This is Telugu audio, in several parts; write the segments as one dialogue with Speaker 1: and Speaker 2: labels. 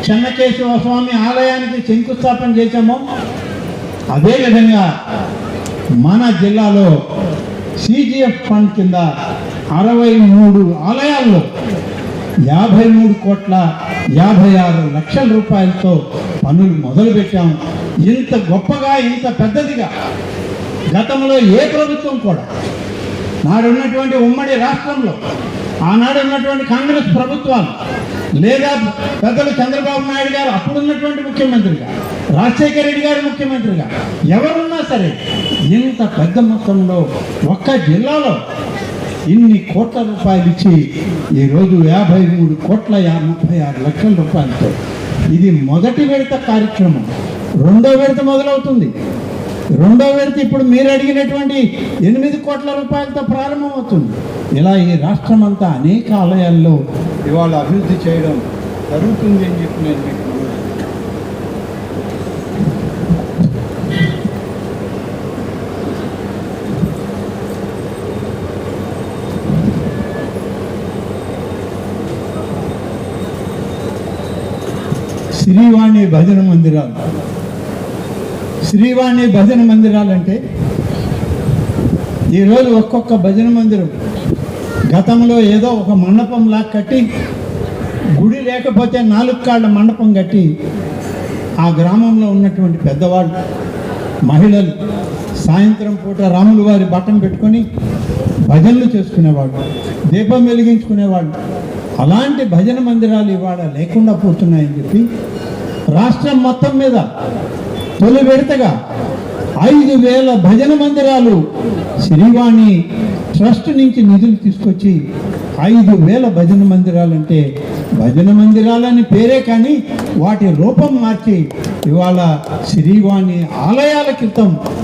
Speaker 1: చెన్నకేశవ స్వామి ఆలయానికి శంకుస్థాపన చేశామో అదేవిధంగా మన జిల్లాలో CGF ఫండ్ కింద 63 ఆలయాల్లో 53,56,00,000 రూపాయలతో పనులు మొదలుపెట్టాం. ఇంత గొప్పగా ఇంత పెద్దదిగా గతంలో ఏ ప్రభుత్వం కూడా నాడున్నటువంటి ఉమ్మడి రాష్ట్రంలో ఆనాడు ఉన్నటువంటి కాంగ్రెస్ ప్రభుత్వాలు లేదా పెద్దలు చంద్రబాబు నాయుడు గారు అప్పుడున్నటువంటి ముఖ్యమంత్రిగా, రాజశేఖర రెడ్డి గారు ముఖ్యమంత్రిగా ఎవరున్నా సరే ఇంత పెద్ద మొత్తంలో ఒక్క జిల్లాలో ఇన్ని కోట్ల రూపాయలు ఇచ్చి ఈరోజు 53,36,00,000 రూపాయలతో ఇది మొదటి విడత కార్యక్రమం. రెండో విడత మొదలవుతుంది. రెండో విడత ఇప్పుడు మీరు అడిగినటువంటి 8 కోట్ల రూపాయలతో ప్రారంభమవుతుంది. ఇలా ఈ రాష్ట్రం అంతా అనేక ఆలయాల్లో ఇవాళ అభివృద్ధి చేయడం జరుగుతుంది అని చెప్పి నేను మీకు శ్రీవాణి భజన మందిరాలు. శ్రీవాణి భజన మందిరాలంటే ఈరోజు ఒక్కొక్క భజన మందిరం గతంలో ఏదో ఒక మండపంలా కట్టి, గుడి లేకపోతే 4 కాళ్ళ మండపం కట్టి ఆ గ్రామంలో ఉన్నటువంటి పెద్దవాళ్ళు, మహిళలు సాయంత్రం పూట రాముల వారి బట్టం పెట్టుకొని భజనలు చేసుకునేవాళ్ళు, దీపం వెలిగించుకునేవాళ్ళు. అలాంటి భజన మందిరాలు ఇవాళ లేకుండా పోతున్నాయని చెప్పి రాష్ట్రం మొత్తం మీద తొలి విడతగా 5,000 భజన మందిరాలు శ్రీవాణి ట్రస్ట్ నుంచి నిధులు తీసుకొచ్చి 5,000 భజన మందిరాలు అంటే భజన మందిరాలని పేరే కానీ వాటి రూపం మార్చి ఇవాళ శ్రీవాణి ఆలయాల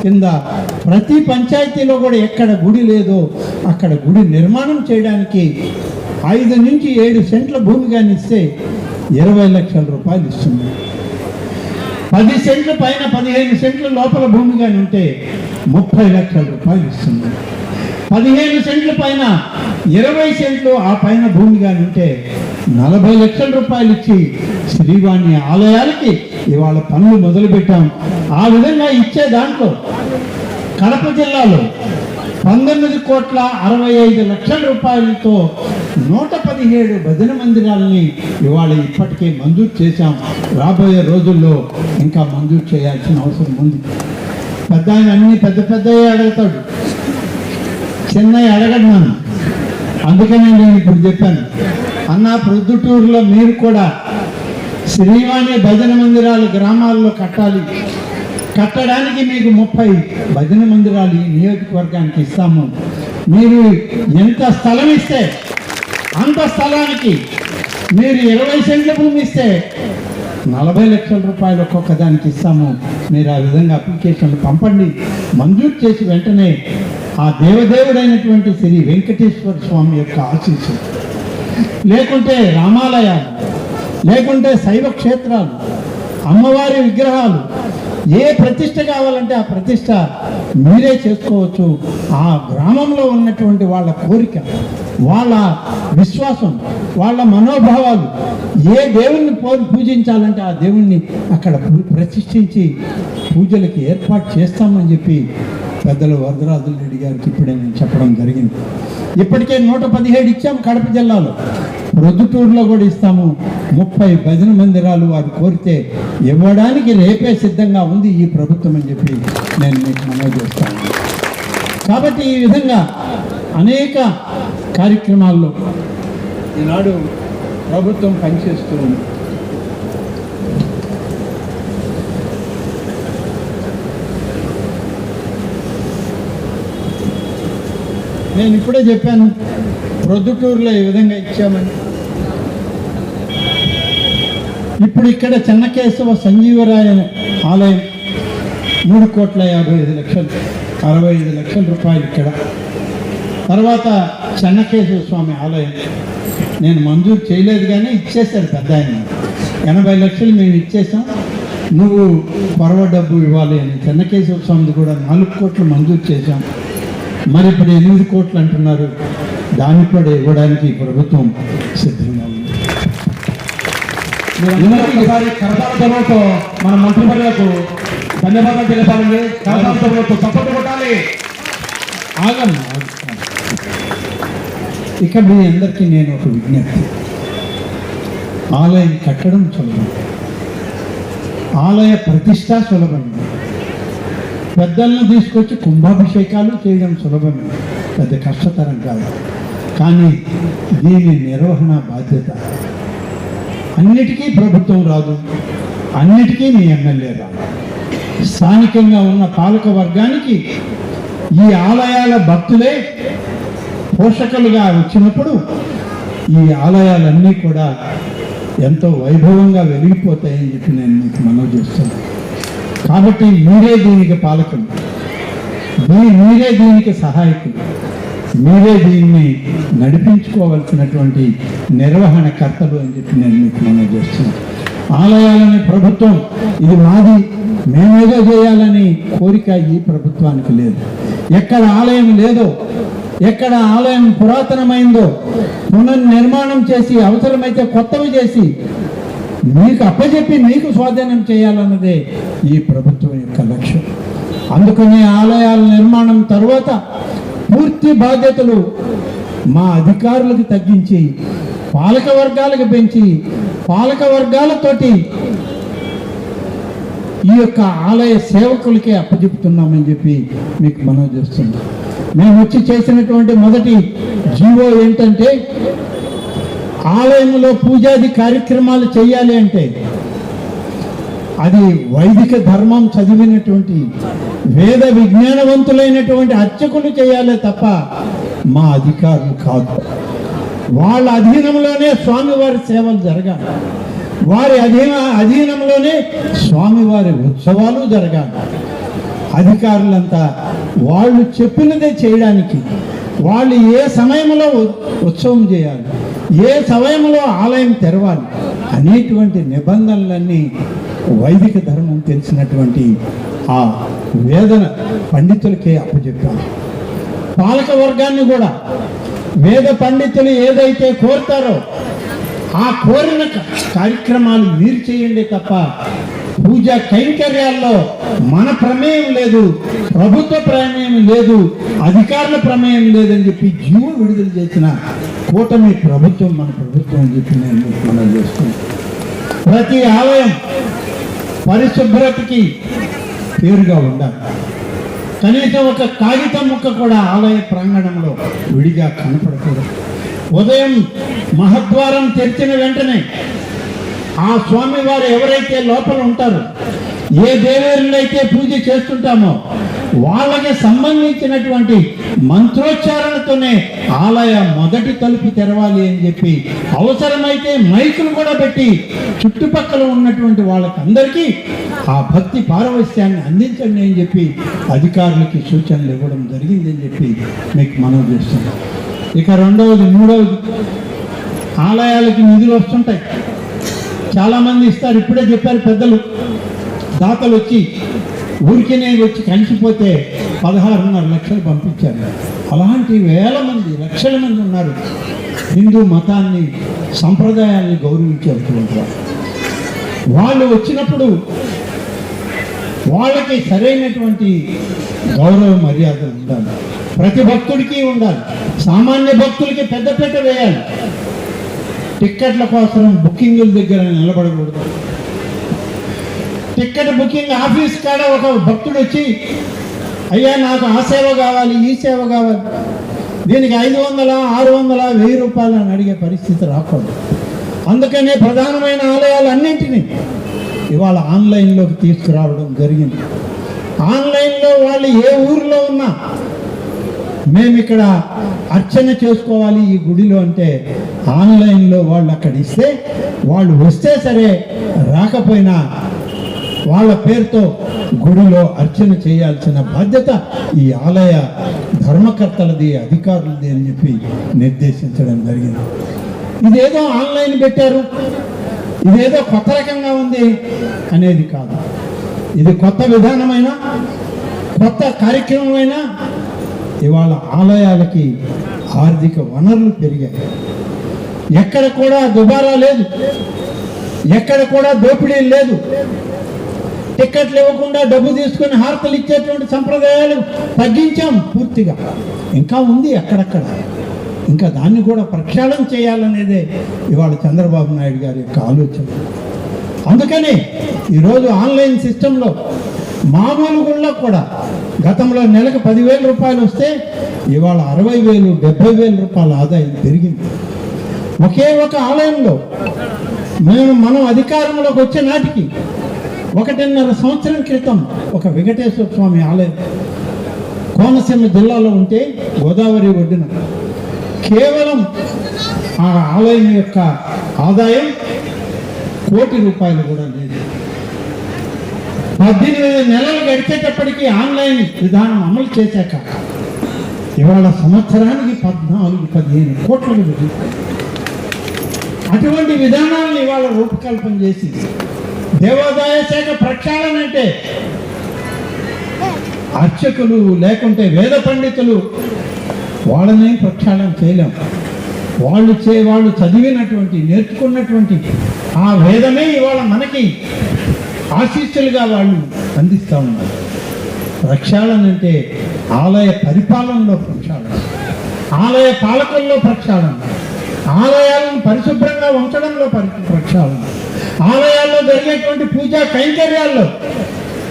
Speaker 1: కింద ప్రతి పంచాయతీలో కూడా ఎక్కడ గుడి లేదో అక్కడ గుడి నిర్మాణం చేయడానికి 5 నుంచి 7 సెంట్ల భూమి కానీ ఇస్తే 20 లక్షల రూపాయలు ఇస్తుంది. 10 సెంట్ల పైన 15 సెంట్ల లోపల భూమి కానీ ఉంటే 30 లక్షల రూపాయలు ఇస్తుంది. 15 సెంట్ల పైన 20 సెంట్లు ఆ పైన భూమి కానీ ఉంటే 40 లక్షల రూపాయలు ఇచ్చి శ్రీవాణి ఆలయాలకి ఇవాళ పనులు మొదలుపెట్టాం. ఆ విధంగా ఇచ్చే దాంట్లో కడప జిల్లాలో 19,65,00,000 రూపాయలతో 117 భజన మందిరాలని ఇవాళ ఇప్పటికే మంజూరు చేశాం. రాబోయే రోజుల్లో ఇంకా మంజూరు చేయాల్సిన అవసరం ఉంది. పెద్ద ఆయన అన్ని పెద్దయ్యే అడుగుతాడు, చిన్నయ్య అడగన్నాను. అందుకనే నేను ఇప్పుడు చెప్పాను, అన్న ప్రొద్దుటూరులో మీరు కూడా శ్రీవాణి భజన మందిరాలు గ్రామాల్లో కట్టడానికి మీకు 30 భజన మందిరాలు ఈ నియోజకవర్గానికి ఇస్తాము. మీరు ఎంత స్థలం ఇస్తే అంత స్థలానికి మీరు 20 సెంట్ల భూమి ఇస్తే 40 లక్షల రూపాయలు ఒక్కొక్క దానికి ఇస్తాము. మీరు ఆ విధంగా అప్లికేషన్లు పంపండి. మంజూరు చేసి వెంటనే ఆ దేవదేవుడైనటువంటి శ్రీ వెంకటేశ్వర స్వామి యొక్క ఆశీస్సు, లేకుంటే రామాలయాలు, లేకుంటే శైవ క్షేత్రాలు, అమ్మవారి విగ్రహాలు, ఏ ప్రతిష్ట కావాలంటే ఆ ప్రతిష్ట మీరే చేసుకోవచ్చు. ఆ గ్రామంలో ఉన్నటువంటి వాళ్ళ కోరిక, వాళ్ళ విశ్వాసం, వాళ్ళ మనోభావాలు, ఏ దేవుణ్ణి పూజించాలంటే ఆ దేవుణ్ణి అక్కడ ప్రతిష్ఠించి పూజలకి ఏర్పాటు చేస్తామని చెప్పి పెద్దలు వరదరాజుల రెడ్డి గారికి ఇప్పుడే నేను చెప్పడం జరిగింది. ఇప్పటికే 117 ఇచ్చాము కడప జిల్లాలో, ప్రొద్దుటూరులో కూడా ఇస్తాము. 30 భజన మందిరాలు వారు కోరితే ఇవ్వడానికి రేపే సిద్ధంగా ఉంది ఈ ప్రభుత్వం అని చెప్పి నేను మీకు మనవి చేస్తాను. కాబట్టి ఈ విధంగా అనేక కార్యక్రమాల్లో ఈనాడు ప్రభుత్వం పనిచేస్తూ ఉంది. నేను ఇప్పుడే చెప్పాను, ప్రొద్దుటూరులో ఈ విధంగా ఇచ్చామని. ఇప్పుడు ఇక్కడ చెన్నకేశవ సంజీవరాయ ఆలయం 3,55,00,000 65 లక్షల రూపాయలు ఇక్కడ. తర్వాత చెన్నకేశవ స్వామి ఆలయం నేను మంజూరు చేయలేదు కానీ ఇచ్చేశారు పెద్ద ఆయన. 80 లక్షలు మేము ఇచ్చేసాం, నువ్వు పొరవ డబ్బు ఇవ్వాలి అని. చెన్నకేశవ స్వామిది కూడా 4 కోట్లు మంజూరు చేశాం. మరి ఇప్పుడు 8 కోట్లు అంటున్నారు. దాన్ని కూడా ఇవ్వడానికి ప్రభుత్వం సిద్ధంగా ఉంది.
Speaker 2: ఒకసారి కరతాళతో మన మంత్రివర్యులకు ధన్యవాదాలు తెలిపాలండి. కరతాళతో సపోర్ట్ కొట్టాలి.
Speaker 1: ఆగండి. ఇక మీ అందరికీ నేను ఒక విజ్ఞప్తి. ఆలయం కట్టడం సులభం, ఆలయ ప్రతిష్ట సులభం, పెద్దలను తీసుకొచ్చి కుంభాభిషేకాలు చేయడం సులభమే, పెద్ద కష్టతరం కాదు. కానీ దీని నిర్వహణ బాధ్యత అన్నిటికీ ప్రభుత్వం రాదు, అన్నిటికీ మీ ఎమ్మెల్యే రాదు. స్థానికంగా ఉన్న పాలక వర్గానికి ఈ ఆలయాల భక్తులే పోషకులుగా వచ్చినప్పుడు ఈ ఆలయాలన్నీ కూడా ఎంతో వైభవంగా వెలిగిపోతాయని చెప్పి నేను మీకు మనవి చేస్తున్నాను. కాబట్టి మీరే దీనికి పాలకులు, మీరే దీనికి సహాయకులు, మీరే దీన్ని నడిపించుకోవాల్సినటువంటి నిర్వహణ కర్తలు అని చెప్పి నేను మీకు మనవి చేస్తున్నాను. ఆలయాలని ప్రభుత్వం ఇది మాది, మేమేదో చేయాలని కోరిక ఈ ప్రభుత్వానికి లేదు. ఎక్కడ ఆలయం లేదో, ఎక్కడ ఆలయం పురాతనమైందో పునర్నిర్మాణం చేసి అవసరమైతే కొత్తవి చేసి మీకు అప్పచెప్పి మీకు స్వాధీనం చేయాలన్నదే ఈ ప్రభుత్వం యొక్క లక్ష్యం. అందుకనే ఆలయాల నిర్మాణం తర్వాత పూర్తి బాధ్యతలు మా అధికారులకు తగ్గించి పాలక వర్గాలకు పెంచి పాలక వర్గాలతోటి ఈ యొక్క ఆలయ సేవకులకే అప్పచెప్తున్నామని చెప్పి మీకు మనవి చేస్తున్నాం. మేము వచ్చి చేసినటువంటి మొదటి జీవో ఏంటంటే, ఆలయంలో పూజాది కార్యక్రమాలు చేయాలి అంటే అది వైదిక ధర్మం చదివినటువంటి వేద విజ్ఞానవంతులైనటువంటి అర్చకులు చేయాలి తప్ప మా అధికారులు కాదు. వాళ్ళ అధీనంలోనే స్వామివారి సేవలు జరగాలి, వారి అధీనంలోనే స్వామివారి ఉత్సవాలు జరగాలి. అధికారులంతా వాళ్ళు చెప్పినదే చేయడానికి, వాళ్ళు ఏ సమయంలో ఉత్సవం చేయాలి, ఏ సమయంలో ఆలయం తెరవాలి అనేటువంటి నిబంధనలన్నీ వైదిక ధర్మం తెలిసినటువంటి ఆ వేదన పండితులకే అప్పచెప్పాలి. పాలక వర్గాన్ని కూడా వేద పండితులు ఏదైతే కోరుతారో ఆ కోరిన కార్యక్రమాలు మీరు చేయండి తప్ప పూజా కైంకర్యాల్లో మన ప్రమేయం లేదు, ప్రభుత్వ ప్రమేయం లేదు, అధికారుల ప్రమేయం లేదని చెప్పి జీవో విడుదల చేసిన కూటమి ప్రభుత్వం మన ప్రభుత్వం అని చెప్పి నేను మనం చేస్తున్నాను. ప్రతి ఆలయం పరిశుభ్రతకి పేరుగా ఉండాలి. కనీసం ఒక కాగితం ముక్క కూడా ఆలయ ప్రాంగణంలో విడిగా కనపడకూడదు. ఉదయం మహద్వారం తెరిచిన వెంటనే ఆ స్వామివారు ఎవరైతే లోపల ఉంటారో, ఏ దేవేరులైతే పూజ చేస్తుంటామో వాళ్ళకి సంబంధించినటువంటి మంత్రోచ్చారణతోనే ఆలయ మొదటి తలుపు తెరవాలి అని చెప్పి అవసరమైతే మైకులు కూడా పెట్టి చుట్టుపక్కల ఉన్నటువంటి వాళ్ళకందరికీ ఆ భక్తి పారవస్యాన్ని అందించండి అని చెప్పి అధికారులకి సూచనలు ఇవ్వడం జరిగిందని చెప్పి మీకు మనవి చేస్తున్నాం. ఇక రెండవది, మూడవది, ఆలయాలకి నిధులు వస్తుంటాయి, చాలామంది ఇస్తారు. ఇప్పుడే చెప్పారు పెద్దలు, దాతలు వచ్చి ఊరికినే వచ్చి కలిసిపోతే 16.5 లక్షలు పంపించారు. అలాంటి వేల మంది, లక్షల మంది ఉన్నారు హిందూ మతాన్ని, సంప్రదాయాన్ని గౌరవించేటువంటి వాళ్ళు వచ్చినప్పుడు వాళ్ళకి సరైనటువంటి గౌరవ మర్యాదలు ఉండాలి, ప్రతి భక్తుడికి ఉండాలి. సామాన్య భక్తులకి పెద్దపీట వేయాలి. టిక్కెట్ల కోసం బుకింగుల దగ్గర నిలబడకూడదు. టిక్కెట్ బుకింగ్ ఆఫీస్ కాడ ఒక భక్తుడు వచ్చి, అయ్యా నాకు ఆ సేవ కావాలి, ఈ సేవ కావాలి, దీనికి 500, 600, 1000 రూపాయలు అని అడిగే పరిస్థితి రాకూడదు. అందుకనే ప్రధానమైన ఆలయాలన్నింటినీ ఇవాళ ఆన్లైన్లోకి తీసుకురావడం జరిగింది. ఆన్లైన్లో వాళ్ళు ఏ ఊరిలో ఉన్నా మేము ఇక్కడ అర్చన చేసుకోవాలి ఈ గుడిలో అంటే ఆన్లైన్లో వాళ్ళు అక్కడ ఇస్తే, వాళ్ళు వస్తే సరే రాకపోయినా వాళ్ళ పేరుతో గుడిలో అర్చన చేయాల్సిన బాధ్యత ఈ ఆలయ ధర్మకర్తలది, అధికారులది అని చెప్పి నిర్దేశించడం జరిగింది. ఇదేదో ఆన్లైన్ పెట్టారు, ఇదేదో కొత్త రకంగా ఉంది అనేది కాదు. ఇది కొత్త విధానమైన, కొత్త కార్యక్రమమైనా ఇవాళ ఆలయాలకి ఆర్థిక వనరులు పెరిగాయి. ఎక్కడ కూడా దుబారా లేదు. ఎక్కడ కూడా దోపిడీ లేదు. టిక్కెట్లు ఇవ్వకుండా డబ్బు తీసుకుని హారతలు ఇచ్చేటువంటి సంప్రదాయాలు తగ్గించాం పూర్తిగా. ఇంకా ఉంది అక్కడక్కడ, ఇంకా దాన్ని కూడా ప్రక్షాళన చేయాలనేదే ఇవాళ చంద్రబాబు నాయుడు గారి యొక్క ఆలోచన. అందుకని ఈరోజు ఆన్లైన్ సిస్టంలో మామూలు గుళ్ళో కూడా గతంలో నెలకు 10,000 రూపాయలు వస్తే ఇవాళ 60,000, 70,000 రూపాయల ఆదాయం పెరిగింది. ఒకే ఒక ఆలయంలో మనం అధికారంలోకి వచ్చే నాటికి 1.5 సంవత్సరం క్రితం ఒక వెంకటేశ్వర స్వామి ఆలయం కోనసీమ జిల్లాలో ఉంటే గోదావరి ఒడ్డున కేవలం ఆ ఆలయం యొక్క ఆదాయం ₹1,00,00,000 కూడా లేదు. 18 నెలలు గడిచేటప్పటికీ ఆన్లైన్ విధానం అమలు చేశాక ఇవాళ సంవత్సరానికి 14-15 కోట్లకు పెరుగుతాయి. అటువంటి విధానాలను ఇవాళ రూపకల్పన చేసి దేవాదాయ శాఖ ప్రక్షాళన అంటే అర్చకులు లేకుంటే వేద పండితులు వాళ్ళనే ప్రక్షాళన చేయలేం. వాళ్ళు చదివినటువంటి నేర్చుకున్నటువంటి ఆ వేదమే ఇవాళ మనకి ఆశీస్సులుగా వాళ్ళు అందిస్తూ ఉన్నారు. ప్రక్షాళన అంటే ఆలయ పరిపాలనలో ప్రక్షాళన, ఆలయ పాలకుల్లో ప్రక్షాళన, ఆలయాలను పరిశుభ్రంగా ఉంచడంలో ప్రక్షాళన, ఆలయాల్లో జరిగేటువంటి పూజా కైంకర్యాల్లో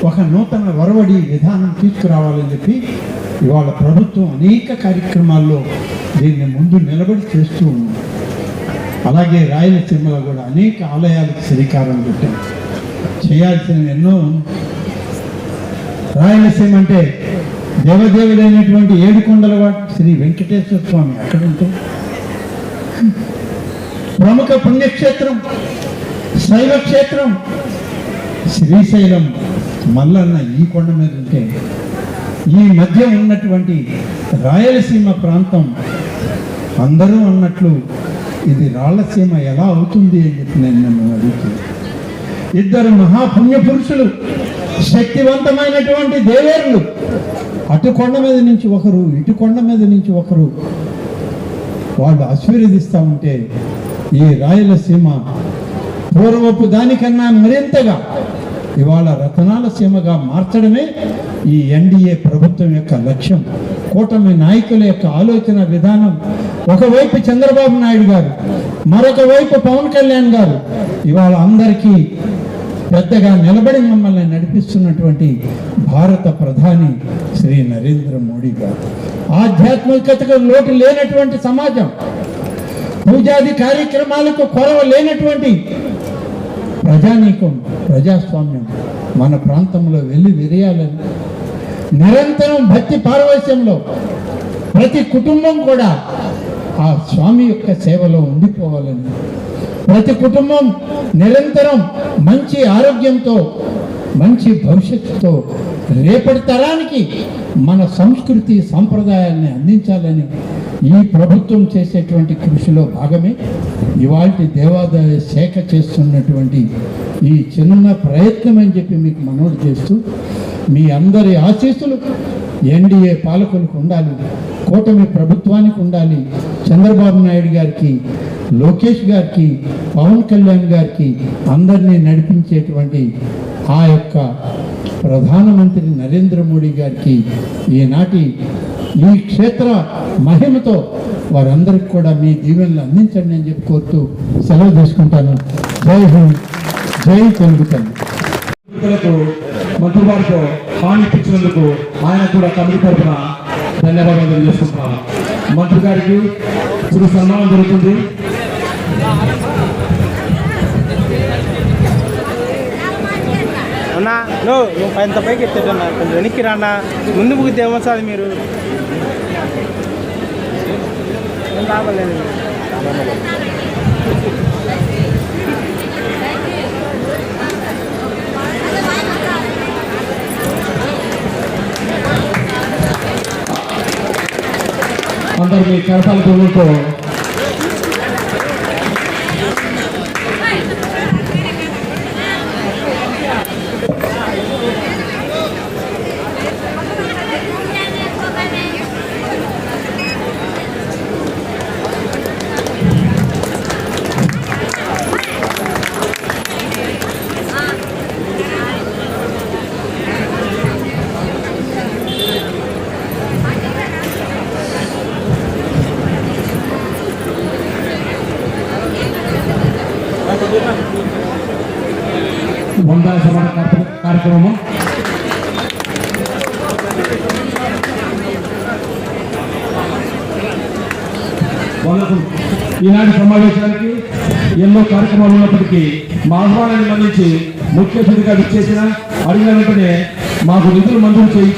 Speaker 1: ఒక నూతన వరవడి విధానం తీసుకురావాలని చెప్పి ఇవాళ ప్రభుత్వం అనేక కార్యక్రమాల్లో దీన్ని ముందు నిలబడి చేస్తూ ఉంది. అలాగే రాయలసీమలో కూడా అనేక ఆలయాలకు శ్రీకారం చుట్టాం. చేయాల్సినవి ఎన్నో. రాయలసీమ అంటే దేవదేవుడైనటువంటి 7 కొండల వాడు శ్రీ వెంకటేశ్వర స్వామి అక్కడ ఉంటూ, ప్రముఖ పుణ్యక్షేత్రం శైవ క్షేత్రం శ్రీశైలం మల్లన్న ఈ కొండ మీద ఉంటే, ఈ మధ్య ఉన్నటువంటి రాయలసీమ ప్రాంతం అందరూ అన్నట్లు ఇది రాళ్లసీమ ఎలా అవుతుంది అని చెప్పి నేను నన్ను అడుగుతున్నాను. 2 మహాపుణ్య పురుషులు, శక్తివంతమైనటువంటి దేవేరులు అటు కొండ మీద నుంచి ఒకరు, ఇటు కొండ మీద నుంచి ఒకరు వాళ్ళు ఆశీర్వదిస్తూ ఉంటే ఈ రాయలసీమ పూర్వపు దానికన్నా మరింతగా ఇవాళ రతనాల సీమగా మార్చడమే ఈ ఎన్డీఏ ప్రభుత్వం యొక్క లక్ష్యం. కూటమి నాయకుల యొక్క ఆలోచన విధానం. ఒకవైపు చంద్రబాబు నాయుడు గారు, మరొక వైపు పవన్ కళ్యాణ్ గారు ఇవాళ అందరికీ పెద్దగా నిలబడి మమ్మల్ని నడిపిస్తున్నటువంటి భారత ప్రధాని శ్రీ నరేంద్ర మోడీ గారు. ఆధ్యాత్మికతకు లోటు లేనటువంటి సమాజం, పూజాది కార్యక్రమాలకు కొరవ లేనటువంటి ప్రజానీకం, ప్రజాస్వామ్యం మన ప్రాంతంలో వెళ్ళి విరియాలని, నిరంతరం భక్తి పారవశ్యంలో ప్రతి కుటుంబం కూడా ఆ స్వామి యొక్క సేవలో ఉండిపోవాలని, ప్రతి కుటుంబం నిరంతరం మంచి ఆరోగ్యంతో, మంచి భవిష్యత్తుతో రేపటి తరానికి మన సంస్కృతి సంప్రదాయాల్ని అందించాలని ఈ ప్రభుత్వం చేసేటువంటి కృషిలో భాగమే ఇవాల్టి దేవాదాయ శాఖ చేస్తున్నటువంటి ఈ చిన్న ప్రయత్నం అని చెప్పి మీకు మనోడు చేస్తూ, మీ అందరి ఆశీస్సులు ఎన్డీఏ పాలకులకు ఉండాలి, కూటమి ప్రభుత్వానికి ఉండాలి, చంద్రబాబు నాయుడు గారికి, లోకేష్ గారికి, పవన్ కళ్యాణ్ గారికి అందరినీ నడిపించేటువంటి ఆ యొక్క ప్రధానమంత్రి నరేంద్ర మోడీ గారికి ఈనాటి ఈ క్షేత్ర మహిమతో వారందరికీ కూడా మీ దీవెనలు అందించండి అని చెప్పి కోరుతూ సెలవు తీసుకుంటాను. జై హింద్, జై తెలుగు తల్లి.
Speaker 2: మంత్రి వారితో హామీ ఇప్పించినందుకు ఆయన కూడా కమిటీ తరఫున ధన్యవాదాలు తెలియజేసుకుంటున్నాను. మంత్రి గారికి చిరు సన్మానం జరుగుతుంది.
Speaker 3: అన్నా నువ్వు ఎంత పైకి ఎత్తాడన్నా, కొంచెం వెనక్కి రాన్నా, ముందు ముగితే ఏమొస్తుంది మీరు రావలేదు.
Speaker 2: అందరు మీ కరతాల పువ్వులతో వందన సమాన కార్యక్రమము. ఈనాటి సమావేశానికి ఎన్నో కార్యక్రమాలు ఉన్నప్పటికీ మా ఆహ్వానాన్ని మన్నించి ముఖ్య అతిథిగా విచ్చేసిన అడిగిన వెంటనే మాకు నిధులు మంజూరు చేయి